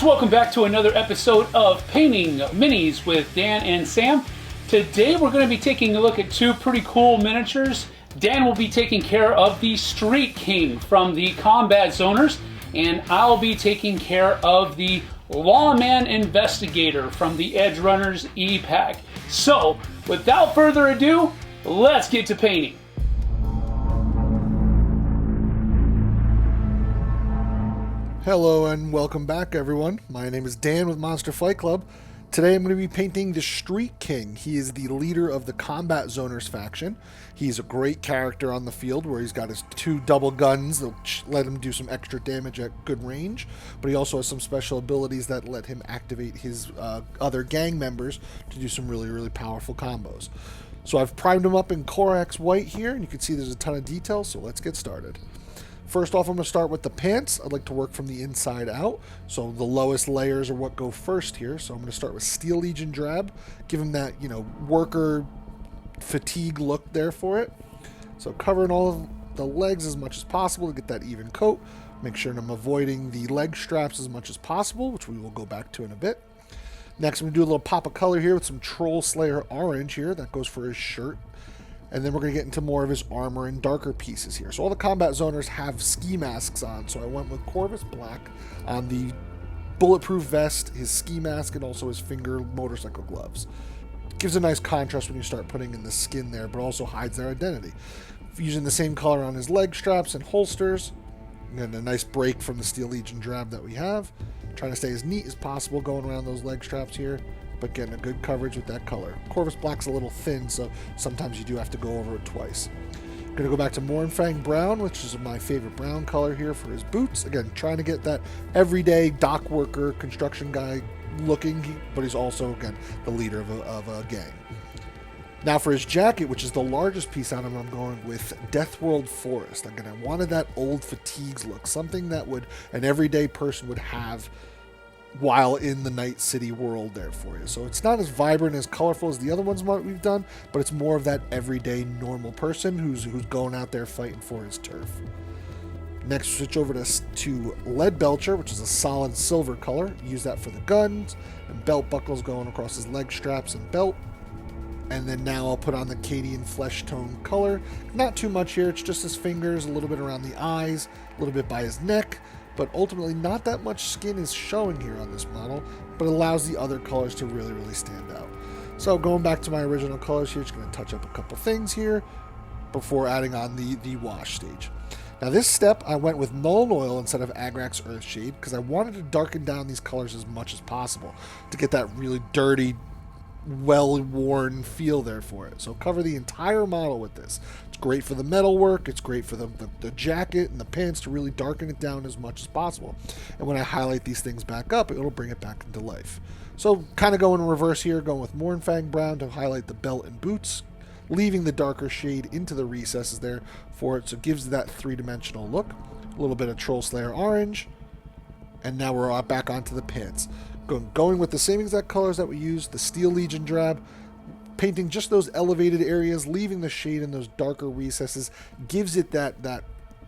welcome back to another episode of Painting Minis with Dan and Sam. Today we're going to be taking a look at two pretty cool miniatures. Dan will be taking care of the Street King from the Combat Zoners, and I'll be taking care of the Lawman Investigator from the Edge Runners E-Pack. So, without further ado, let's get to painting. Hello and welcome back, everyone. My name is Dan with Monster Fight Club. Today I'm going to be painting the Street King. He is the leader of the Combat Zoners faction. He's a great character on the field where he's got his two double guns that let him do some extra damage at good range, but he also has some special abilities that let him activate his other gang members to do some really powerful combos. So I've primed him up in Corax White here, and you can see there's a ton of details, so let's get started. First off, I'm going to start with the pants. I'd like to work from the inside out, so the lowest layers are what go first here. So I'm going to start with Steel Legion Drab, give him that, worker fatigue look there for it. So covering all of the legs as much as possible to get that even coat. Make sure I'm avoiding the leg straps as much as possible, which we will go back to in a bit. Next, I'm going to do a little pop of color here with some Troll Slayer Orange here. That goes for his shirt. And then we're going to get into more of his armor and darker pieces here. So all the Combat Zoners have ski masks on, so I went with Corvus Black on the bulletproof vest, his ski mask, and also his finger motorcycle gloves. Gives a nice contrast when you start putting in the skin there, but also hides their identity. Using the same color on his leg straps and holsters, and a nice break from the Steel Legion Drab that we have. Trying to stay as neat as possible going around those leg straps here, but getting a good coverage with that color. Corvus Black's a little thin, so sometimes you do have to go over it twice. I'm going to go back to Mournfang Brown, which is my favorite brown color here for his boots. Again, trying to get that everyday dock worker, construction guy looking, but he's also, again, the leader of a gang. Now for his jacket, which is the largest piece on him, I'm going with Deathworld Forest. Again, I wanted that old fatigues look, something that an everyday person would have while in the Night City world there for you. So it's not as vibrant, as colorful as the other ones we've done, but it's more of that everyday normal person who's going out there fighting for his turf. Next, switch over to Lead Belcher, which is a solid silver color. Use that for the guns and belt buckles going across his leg straps and belt. And then now I'll put on the Cadian Flesh Tone color. Not too much here, it's just his fingers, a little bit around the eyes, a little bit by his neck, but ultimately not that much skin is showing here on this model, but allows the other colors to really stand out. So going back to my original colors here, just going to touch up a couple things here before adding on the wash stage. Now this step, I went with Nuln Oil instead of Agrax Earthshade because I wanted to darken down these colors as much as possible to get that really dirty, well-worn feel there for it. So cover the entire model with this. It's great for the metal work, it's great for the jacket and the pants to really darken it down as much as possible. And when I highlight these things back up, it'll bring it back into life. So kind of going in reverse here, going with Mournfang Brown to highlight the belt and boots, leaving the darker shade into the recesses there for it, so it gives that three-dimensional look. A little bit of Troll Slayer Orange, and now we're back onto the pants. Going with the same exact colors that we used, the Steel Legion Drab, painting just those elevated areas, leaving the shade in those darker recesses, gives it that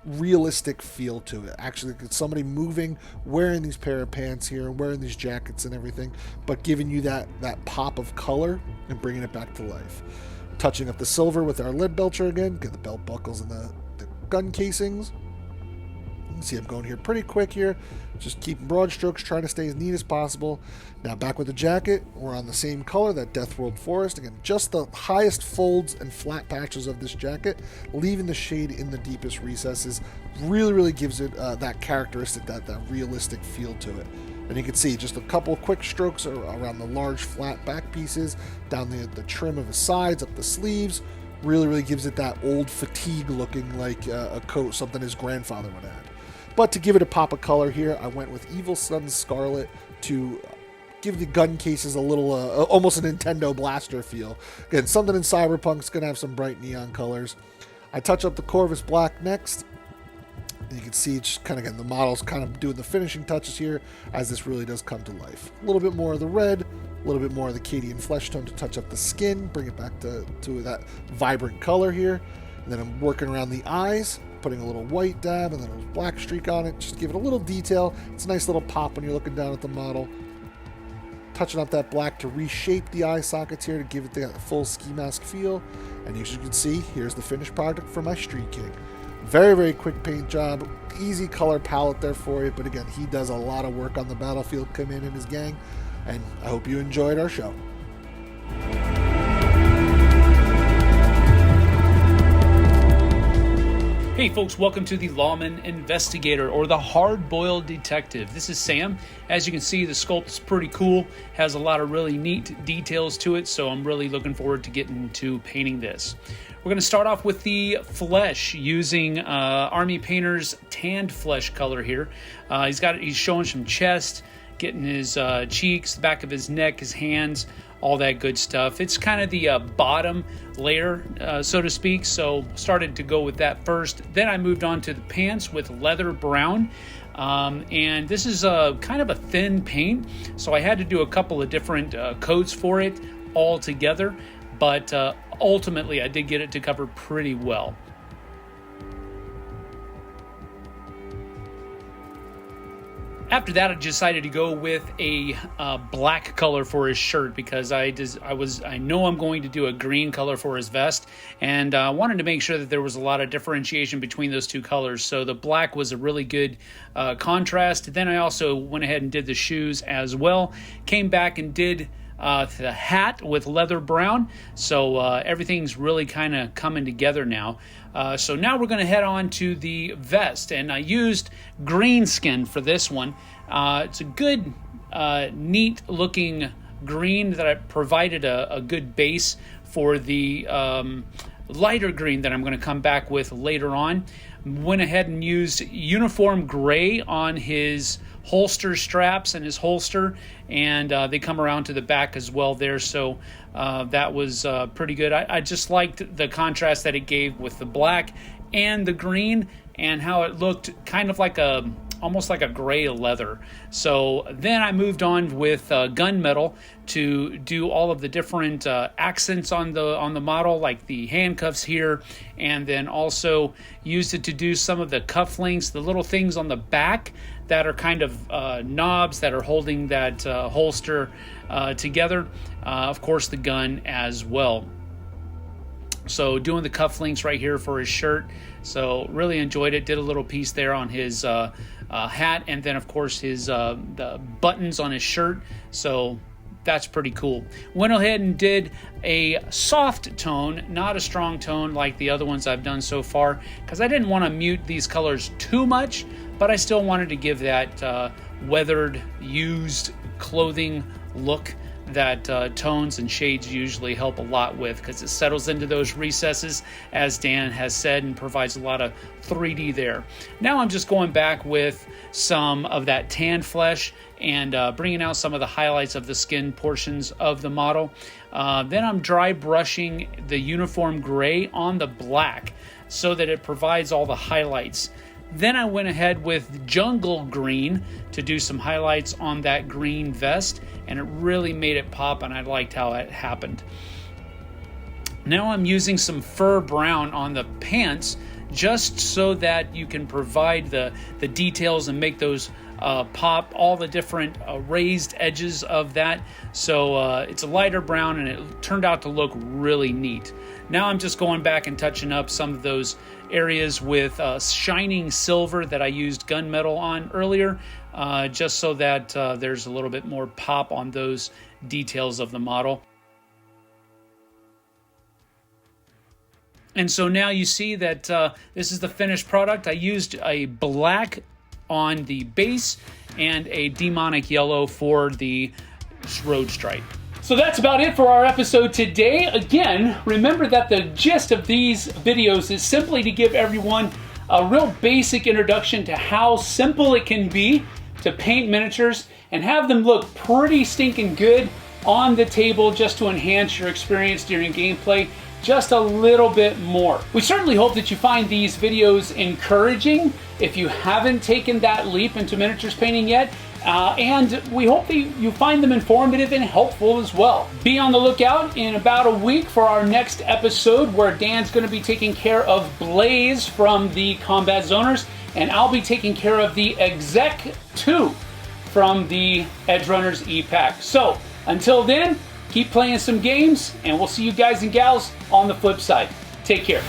realistic feel to it. Actually, it's somebody moving, wearing these pair of pants here, wearing these jackets and everything, but giving you that pop of color and bringing it back to life. Touching up the silver with our Lead Belcher again, get the belt buckles and the gun casings. You can see I'm going here pretty quick here, just keeping broad strokes, trying to stay as neat as possible. Now back with the jacket, we're on the same color, that Deathworld Forest. Again, just the highest folds and flat patches of this jacket, leaving the shade in the deepest recesses, really gives it that characteristic, that realistic feel to it. And you can see just a couple quick strokes around the large flat back pieces, down the trim of the sides, up the sleeves, really gives it that old fatigue looking like a coat, something his grandfather would add. But to give it a pop of color here, I went with Evil Sun's Scarlet to give the gun cases a little, almost a Nintendo blaster feel. Again, something in Cyberpunk is going to have some bright neon colors. I touch up the Corvus Black next. And you can see just kind of, again, the model's kind of doing the finishing touches here as this really does come to life. A little bit more of the red, a little bit more of the Cadian Flesh Tone to touch up the skin, bring it back to that vibrant color here. And then I'm working around the eyes, putting a little white dab and then a black streak on it, just to give it a little detail. It's a nice little pop when you're looking down at the model. Touching up that black to reshape the eye sockets here to give it the full ski mask feel. And as you can see, here's the finished product for my Street King. Very, very quick paint job, easy color palette there for you, but again, he does a lot of work on the battlefield, come in and his gang, and I hope you enjoyed our show. Hey folks, welcome to the Lawmen Investigator, or the Hard-Boiled Detective. This is Sam. As you can see, the sculpt is pretty cool, has a lot of really neat details to it, so I'm really looking forward to getting to painting this. We're going to start off with the flesh using Army Painter's tanned flesh color here. He's showing some chest, getting his cheeks, the back of his neck, his hands, all that good stuff. It's kind of the bottom layer, so to speak, so started to go with that first. Then I moved on to the pants with leather brown. And this is kind of a thin paint, so I had to do a couple of different coats for it all together, but ultimately I did get it to cover pretty well. After that, I decided to go with a black color for his shirt because I know I'm going to do a green color for his vest, and I wanted to make sure that there was a lot of differentiation between those two colors. So the black was a really good contrast. Then I also went ahead and did the shoes as well. Came back and did the hat with leather brown. So everything's really kind of coming together now. So now we're going to head on to the vest, and I used green skin for this one. It's a good, neat looking green that I provided a good base for the lighter green that I'm going to come back with later on. Went ahead and used uniform gray on his holster straps and his holster, and they come around to the back as well there, so that was pretty good. I just liked the contrast that it gave with the black and the green, and how it looked kind of like almost like a gray leather. So then I moved on with gunmetal to do all of the different accents on the model, like the handcuffs here, and then also used it to do some of the cufflinks, the little things on the back that are kind of knobs that are holding that holster together. Of course, the gun as well. So doing the cufflinks right here for his shirt. So really enjoyed it. Did a little piece there on his hat, and then of course his the buttons on his shirt. So that's pretty cool. Went ahead and did a soft tone, not a strong tone like the other ones I've done so far, because I didn't want to mute these colors too much, but I still wanted to give that weathered, used clothing look that tones and shades usually help a lot with, because it settles into those recesses, as Dan has said, and provides a lot of 3D there. Now I'm just going back with some of that tanned flesh and bringing out some of the highlights of the skin portions of the model. Then I'm dry brushing the uniform gray on the black so that it provides all the highlights. Then I went ahead with jungle green to do some highlights on that green vest, and it really made it pop, and I liked how it happened. Now I'm using some fur brown on the pants just so that you can provide the details and make those pop, all the different raised edges of that. So it's a lighter brown, and it turned out to look really neat. Now I'm just going back and touching up some of those areas with shining silver that I used gunmetal on earlier, just so that there's a little bit more pop on those details of the model. And so now you see that this is the finished product. I used a black on the base and a demonic yellow for the road stripe. So that's about it for our episode today. Again, remember that the gist of these videos is simply to give everyone a real basic introduction to how simple it can be to paint miniatures and have them look pretty stinking good on the table, just to enhance your experience during gameplay just a little bit more. We certainly hope that you find these videos encouraging if you haven't taken that leap into miniatures painting yet, And we hope that you find them informative and helpful as well. Be on the lookout in about a week for our next episode, where Dan's going to be taking care of Blaze from the Combat Zoners, and I'll be taking care of the Exec 2 from the Edge Runners E-Pack. So, until then, keep playing some games, and we'll see you guys and gals on the flip side. Take care.